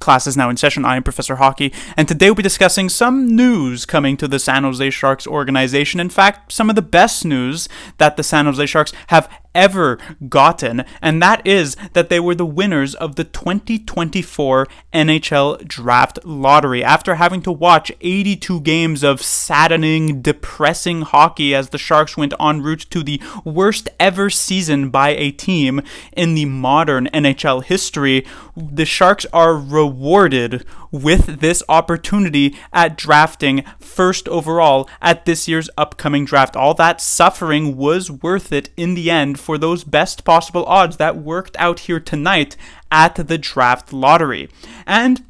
class is now in session. I am Professor Hockey, and today we'll be discussing some news coming to the San Jose Sharks organization. In fact, some of the best news that the San Jose Sharks have ever gotten, and that is that they were the winners of the 2024 NHL Draft Lottery. After having to watch 82 games of saddening, depressing hockey as the Sharks went en route to the worst ever season by a team in the modern NHL history, the Sharks are rewarded with this opportunity at drafting first overall at this year's upcoming draft. All that suffering was worth it in the end for those best possible odds that worked out here tonight at the draft lottery. And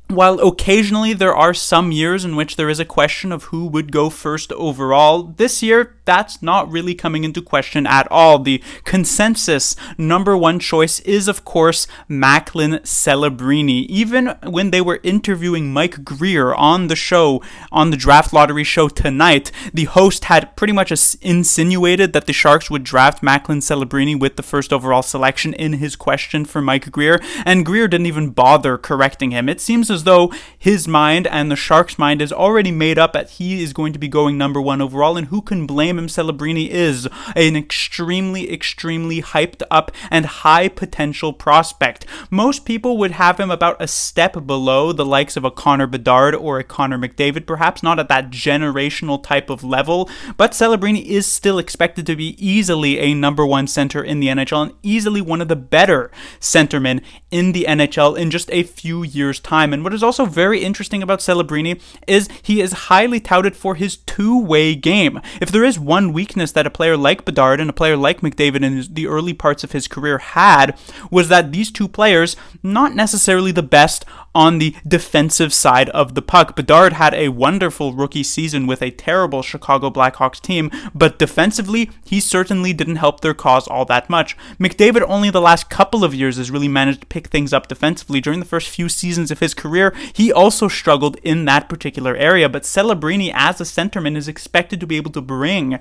while occasionally there are some years in which there is a question of who would go first overall, this year that's not really coming into question at all. The consensus number one choice is, of course, Macklin Celebrini. Even when they were interviewing Mike Greer on the show, on the draft lottery show tonight, the host had pretty much insinuated that the Sharks would draft Macklin Celebrini with the first overall selection in his question for Mike Greer, and Greer didn't even bother correcting him. It seems as though his mind and the Sharks' mind is already made up that he is going to be going number one overall, and who can blame him? Celebrini is an extremely hyped up and high potential prospect. Most people would have him about a step below the likes of a Connor Bedard or a Connor McDavid, perhaps not at that generational type of level, but Celebrini is still expected to be easily a number one center in the NHL and easily one of the better centermen in the NHL in just a few years' time. And what is also very interesting about Celebrini is he is highly touted for his two-way game. If there is one weakness that a player like Bedard and a player like McDavid in the early parts of his career had, was that these two players, not necessarily the best on the defensive side of the puck. Bedard had a wonderful rookie season with a terrible Chicago Blackhawks team, but defensively, he certainly didn't help their cause all that much. McDavid only the last couple of years has really managed to pick things up defensively. During the first few seasons of his career, he also struggled in that particular area, but Celebrini as a centerman is expected to be able to bring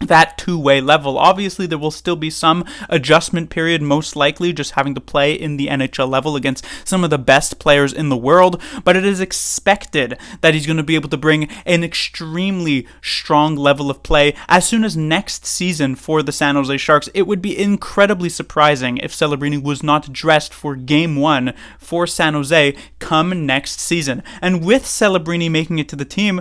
that two-way level. Obviously, there will still be some adjustment period, most likely just having to play in the NHL level against some of the best players in the world, but it is expected that he's going to be able to bring an extremely strong level of play as soon as next season for the San Jose Sharks. It would be incredibly surprising if Celebrini was not dressed for Game 1 for San Jose come next season. And with Celebrini making it to the team,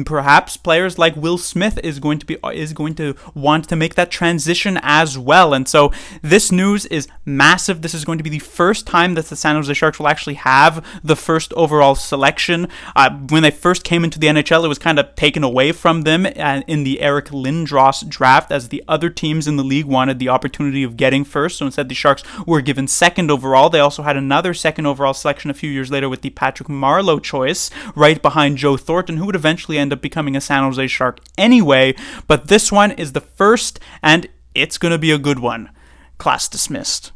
perhaps players like Will Smith is going to want to make that transition as well. And so this news is massive. This is going to be the first time that the San Jose Sharks will actually have the first overall selection. When they first came into the NHL, it was kind of taken away from them in the Eric Lindros draft, as the other teams in the league wanted the opportunity of getting first. So instead, the Sharks were given second overall. They also had another second overall selection a few years later with the Patrick Marleau choice, right behind Joe Thornton, who would eventually end up becoming a San Jose Shark anyway. But this one is the first, and it's going to be a good one. Class dismissed.